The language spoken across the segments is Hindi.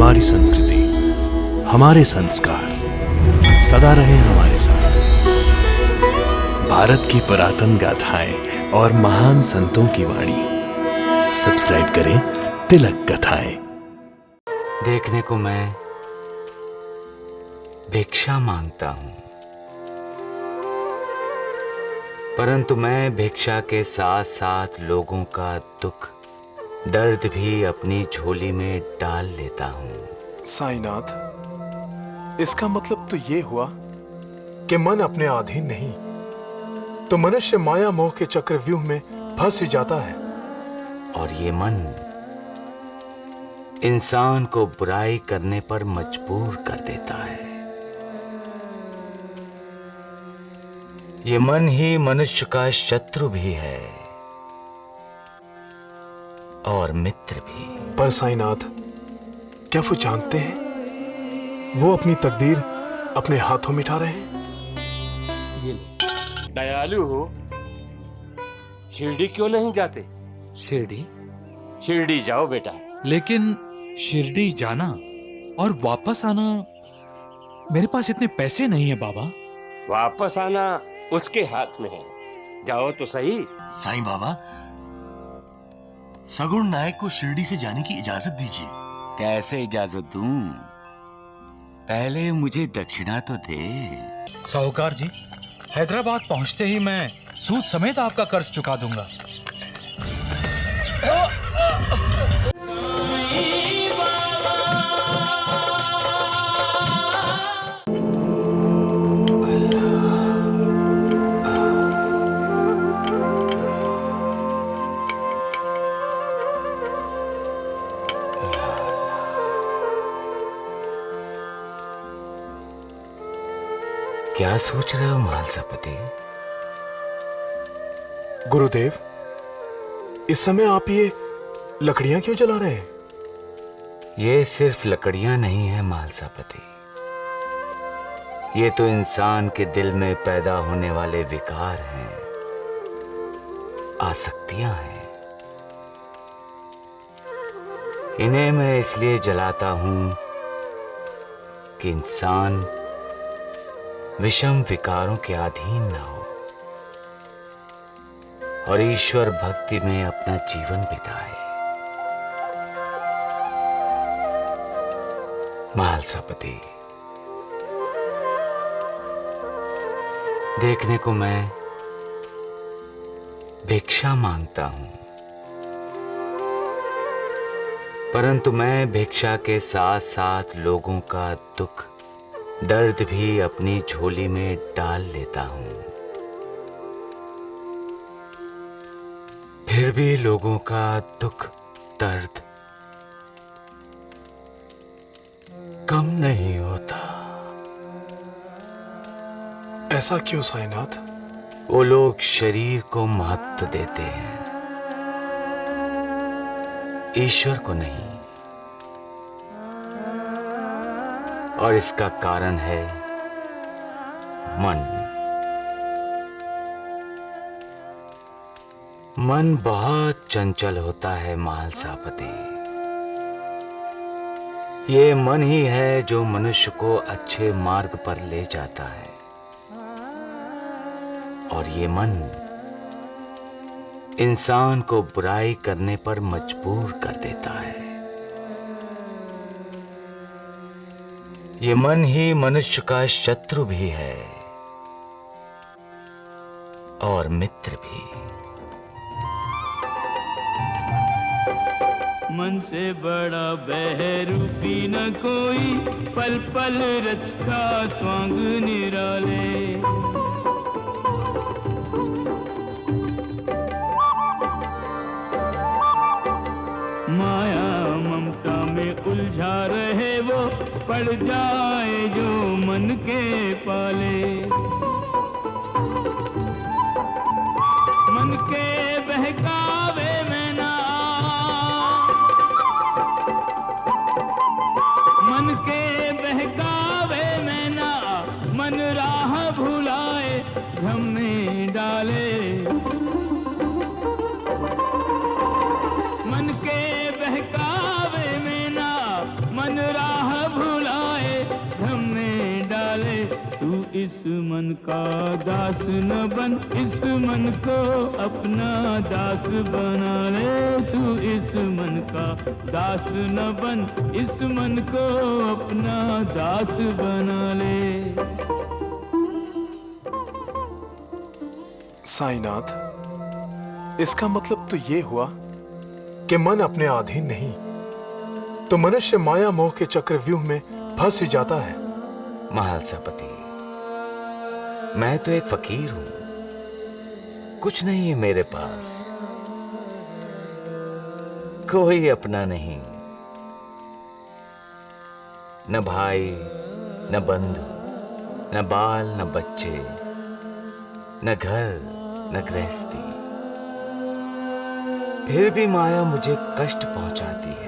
हमारी संस्कृति, हमारे संस्कार सदा रहे हमारे साथ। भारत की पुरातन गाथाएं और महान संतों की वाणी। सब्सक्राइब करें तिलक कथाएं। देखने को मैं भिक्षा मांगता हूं, परंतु मैं भिक्षा के साथ साथ लोगों का दुख दर्द भी अपनी झोली में डाल लेता हूं। साईनाथ, इसका मतलब तो ये हुआ कि मन अपने अधीन नहीं तो मनुष्य माया मोह के चक्रव्यूह में फंस ही जाता है। और ये मन इंसान को बुराई करने पर मजबूर कर देता है। ये मन ही मनुष्य का शत्रु भी है और मित्र भी। पर साईनाथ, क्या वो जानते हैं वो अपनी तकदीर अपने हाथों में उठा रहे हैं? दयालु हो, शिरडी क्यों नहीं जाते? शिरडी जाओ बेटा। लेकिन शिरडी जाना और वापस आना, मेरे पास इतने पैसे नहीं है बाबा। वापस आना उसके हाथ में है, जाओ तो सही। साईं बाबा, सगुण नायक को शिरडी से जाने की इजाजत दीजिए। कैसे इजाजत दूं? पहले मुझे दक्षिणा तो दे। साहूकार जी, हैदराबाद पहुंचते ही मैं सूद समेत आपका कर्ज चुका दूंगा। क्या सोच रहे हो महालसापति? गुरुदेव, इस समय आप ये लकड़ियां क्यों जला रहे हैं? ये सिर्फ लकड़ियां नहीं है महालसापति, ये तो इंसान के दिल में पैदा होने वाले विकार हैं, आसक्तियां हैं। इन्हें मैं इसलिए जलाता हूं कि इंसान विषम विकारों के अधीन न हो और ईश्वर भक्ति में अपना जीवन बिताए। महालसापति, देखने को मैं भिक्षा मांगता हूं, परंतु मैं भिक्षा के साथ साथ लोगों का दुख दर्द भी अपनी झोली में डाल लेता हूं। फिर भी लोगों का दुख दर्द कम नहीं होता। ऐसा क्यों साईनाथ? वो लोग शरीर को महत्व देते हैं, ईश्वर को नहीं। और इसका कारण है मन। मन बहुत चंचल होता है महालसापति। ये मन ही है जो मनुष्य को अच्छे मार्ग पर ले जाता है, और ये मन इंसान को बुराई करने पर मजबूर कर देता है। ये मन ही मनुष्य का शत्रु भी है और मित्र भी। मन से बड़ा बहरूपी न कोई, पल पल रचता स्वांग निराले। माया ममता में उलझा रहे वो, पड़ जाए जो मन के पाले। मन के बहकावे में ना, मन के बहकावे में ना, मन राह भुलाए भ्रम में डाले। मन के बहकावे में ना, मन इस मन का दास न बन, इस मन को अपना दास बना ले। तू इस मन का दास न बन, इस मन को अपना दास बना ले। साईनाथ, इसका मतलब तो ये हुआ कि मन अपने अधीन नहीं तो मनुष्य माया मोह के चक्रव्यूह में फंस ही जाता है। महालसापति, मैं तो एक फकीर हूं, कुछ नहीं है मेरे पास, कोई अपना नहीं, न भाई, न बंधु, न बाल, न बच्चे, न घर, न गृहस्थी। फिर भी माया मुझे कष्ट पहुंचाती है।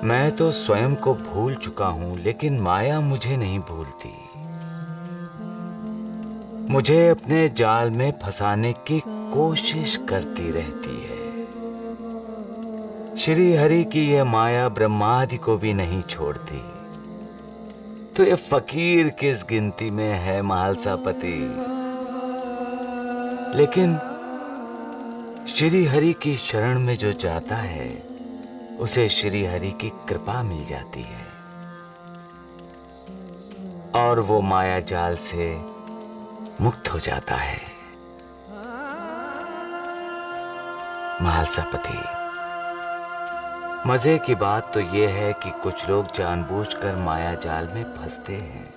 मैं तो स्वयं को भूल चुका हूं, लेकिन माया मुझे नहीं भूलती, मुझे अपने जाल में फंसाने की कोशिश करती रहती है। श्री हरि की यह माया ब्रह्मादि को भी नहीं छोड़ती, तो ये फकीर किस गिनती में है महालसापति। लेकिन श्री हरि की शरण में जो जाता है उसे श्री हरि की कृपा मिल जाती है और वो माया जाल से मुक्त हो जाता है। महालसापति, मजे की बात तो यह है कि कुछ लोग जानबूझकर माया जाल में फंसते हैं,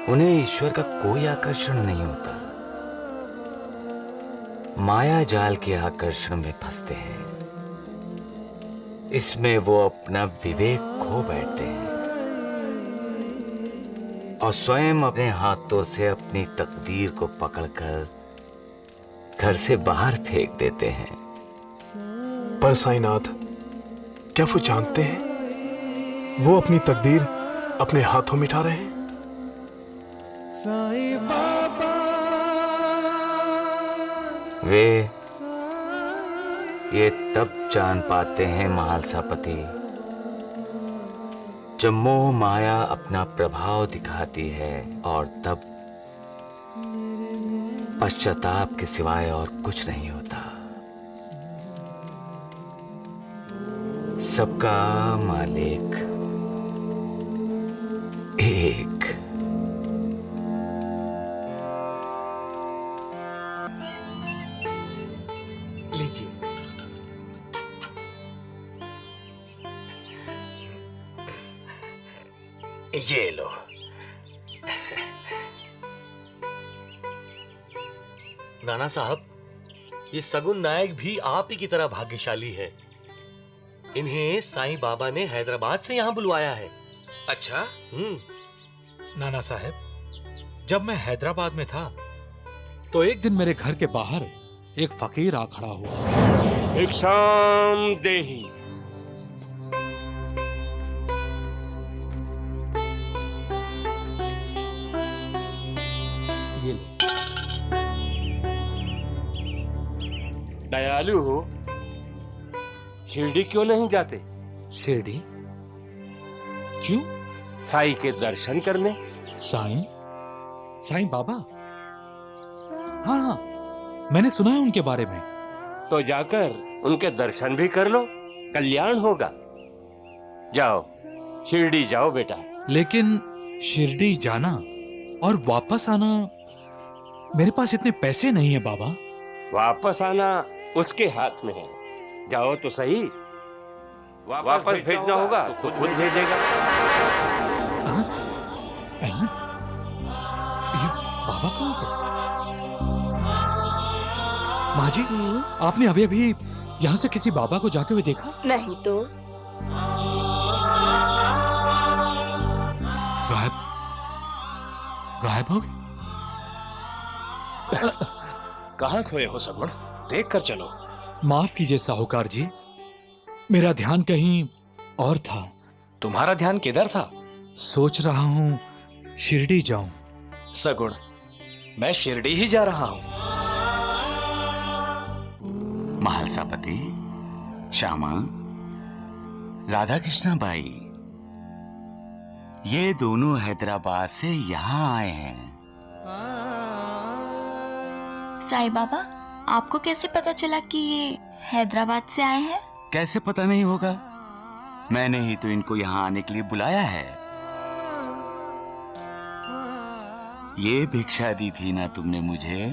उन्हें ईश्वर का कोई आकर्षण नहीं होता, माया जाल के आकर्षण में फंसते हैं। इसमें वो अपना विवेक खो बैठते हैं और स्वयं अपने हाथों से अपनी तकदीर को पकड़कर घर से बाहर फेंक देते हैं। पर साईनाथ, क्या वो जानते हैं वो अपनी तकदीर अपने हाथों में उठा रहे हैं? वे ये तब जान पाते हैं महालसापति, जब मोह माया अपना प्रभाव दिखाती है, और तब पश्चाताप के सिवाय और कुछ नहीं होता। सबका मालिक एक। लीजिए। ये लो। नाना साहब, ये सगुन नायक भी आप ही की तरह भाग्यशाली है। इन्हें साईं बाबा ने हैदराबाद से यहाँ बुलवाया है। अच्छा? नाना साहब, जब मैं हैदराबाद में था तो एक दिन मेरे घर के बाहर एक फकीर आ खड़ा हुआ। भिक्षाम देहि। ये लो। दयालु हो, शिरडी क्यों नहीं जाते? शिरडी? क्यों? साईं के दर्शन करने। साईं? साईं बाबा? हाँ हाँ, मैंने सुना है उनके बारे में। तो जाकर उनके दर्शन भी कर लो, कल्याण होगा। जाओ, शिरडी जाओ बेटा। लेकिन शिरडी जाना और वापस आना, मेरे पास इतने पैसे नहीं है बाबा। वापस आना उसके हाथ में है, जाओ तो सही। वापस भेजना होगा तो खुद भेजेगा। अहमद, ये बाबा कहाँ गए? माँ जी, आपने अभी अभी यहाँ से किसी बाबा को जाते हुए देखा? नहीं तो। गायब? गायब हो गए? कहाँ खोए हो सगुण? देख कर चलो। माफ कीजिए साहूकार जी, मेरा ध्यान कहीं और था। तुम्हारा ध्यान किधर था? सोच रहा हूँ शिरडी जाऊं। सगुण, मैं शिरडी ही जा रहा हूँ। महालसापति, श्यामा, राधा कृष्णा बाई, ये दोनों हैदराबाद से यहाँ आए हैं। साईं बाबा, आपको कैसे पता चला कि ये हैदराबाद से आए हैं? कैसे पता नहीं होगा? मैंने ही तो इनको यहाँ आने के लिए बुलाया है। ये भिक्षा दी थी ना तुमने मुझे,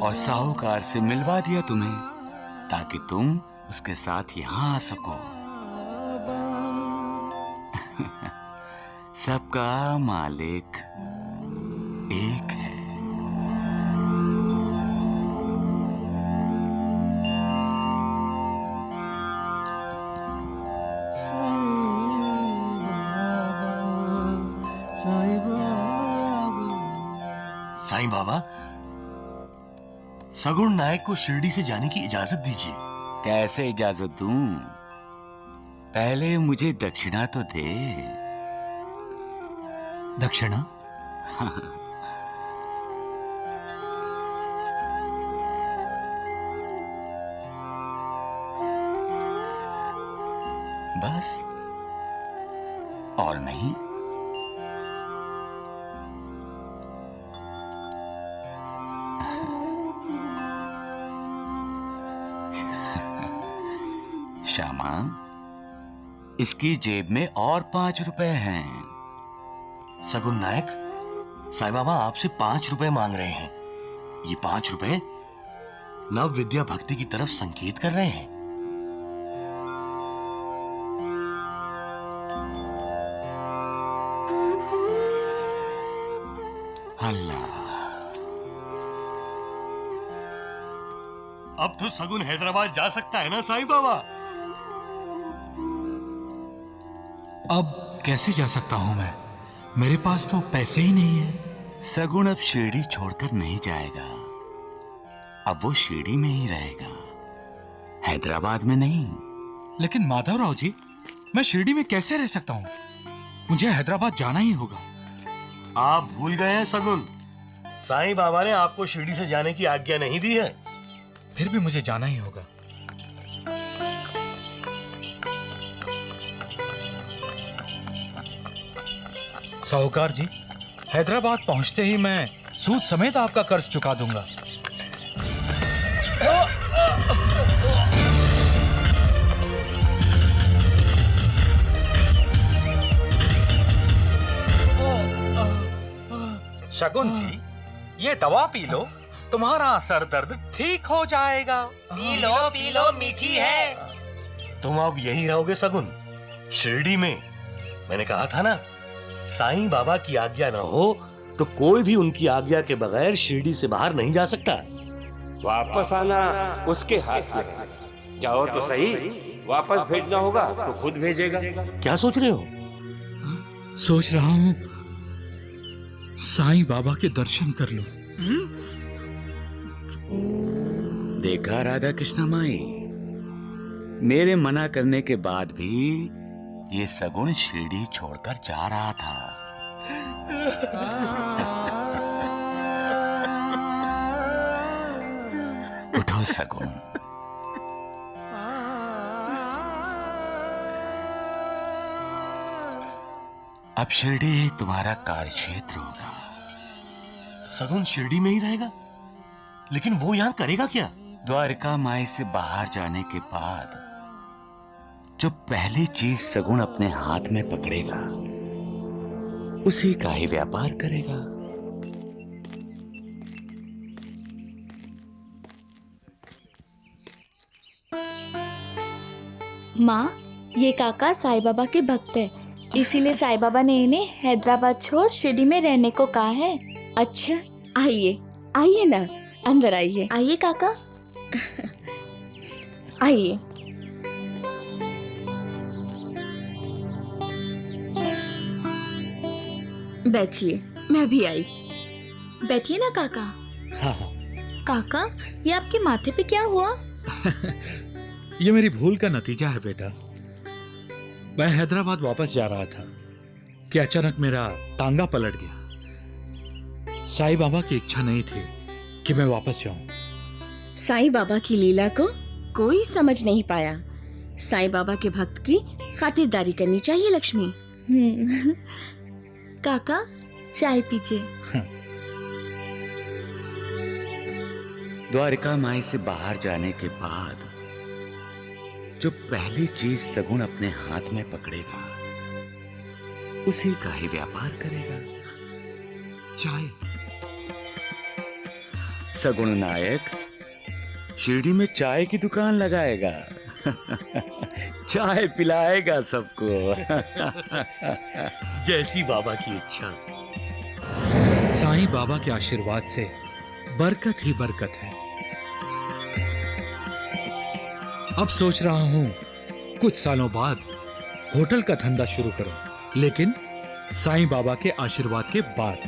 और साहूकार से मिलवा दिया तुम्हें, ताकि तुम उसके साथ यहाँ आ सको। सबका मालिक एक है। साईं बाबा, सगुण नायक को शिरडी से जाने की इजाजत दीजिए। कैसे इजाजत दूं? पहले मुझे दक्षिणा तो दे। दक्षिणा? बस, और नहीं। श्यामा, इसकी जेब में और 5 रुपए हैं। सगुन नायक, साईं बाबा आपसे 5 रुपए मांग रहे हैं। ये 5 रुपए नव विद्या भक्ति की तरफ संकेत कर रहे हैं। अल्लाह, अब तो सगुन हैदराबाद जा सकता है ना साईं बाबा? अब कैसे जा सकता हूं मैं? मेरे पास तो पैसे ही नहीं है। सगुन अब शिरडी छोड़कर नहीं जाएगा। अब वो शिरडी में ही रहेगा, हैदराबाद में नहीं। लेकिन माधवराव जी, मैं शिरडी में कैसे रह सकता हूँ? मुझे हैदराबाद जाना ही होगा। आप भूल गए हैं सगुन, साईं बाबा ने आपको शिरडी से जाने की आज्ञा नहीं दी है। फिर भी मुझे जाना ही होगा। साहूकार जी, हैदराबाद पहुंचते ही मैं सूद समेत आपका कर्ज चुका दूंगा। शगुन जी, ये दवा पी लो, तुम्हारा सर दर्द ठीक हो जाएगा। पी लो मीठी है। तुम अब यही रहोगे सगुन, शिरडी में? मैंने कहा था ना, साईं बाबा की आज्ञा न हो तो कोई भी उनकी आज्ञा के बगैर शिरडी से बाहर नहीं जा सकता। वापस आना उसके हाथ में है। जाओ तो सही, वापस भेजना होगा तो खुद भेजेगा। क्या सोच रहे हो? सोच रहा हूं साईं बाबा के दर्शन कर लूं। देखा राधा कृष्ण माई, मेरे मना करने के बाद भी ये सगुन शिरडी छोड़कर जा रहा था। उठो सगुन। अब शिरडी तुम्हारा कार्यक्षेत्र होगा। सगुन शिरडी में ही रहेगा, लेकिन वो यहां करेगा क्या? द्वारका माई से बाहर जाने के बाद जो पहली चीज सगुन अपने हाथ में पकड़ेगा, उसी का ही व्यापार करेगा। माँ, ये काका साईं बाबा के भक्त है, इसीलिए साईं बाबा ने इन्हें हैदराबाद छोड़ शिरडी में रहने को कहा है। अच्छा, आइए आइए ना, अंदर आइए। आइए काका, आइए। बैठिए, मैं भी आई। बैठिए ना काका। हाँ हाँ। काका, ये आपके माथे पे क्या हुआ? ये मेरी भूल का नतीजा है बेटा। मैं हैदराबाद वापस जा रहा था कि अचानक मेरा टांगा पलट गया। साईं बाबा की इच्छा नहीं थी कि मैं वापस जाऊं। साईं बाबा की लीला को कोई समझ नहीं पाया, साईं बाबा के भक्त की खातिरदारी करनी चाहिए लक्ष्मी। काका चाय पीजिए। द्वारिका माई से बाहर जाने के बाद जो पहली चीज सगुण अपने हाथ में पकड़ेगा उसी का ही व्यापार करेगा। चाय। सगुण नायक शिरडी में चाय की दुकान लगाएगा। चाय पिलाएगा सबको। जैसी बाबा की इच्छा। साईं बाबा के आशीर्वाद से बरकत ही बरकत है। अब सोच रहा हूं कुछ सालों बाद होटल का धंधा शुरू करूं, लेकिन साईं बाबा के आशीर्वाद के बाद।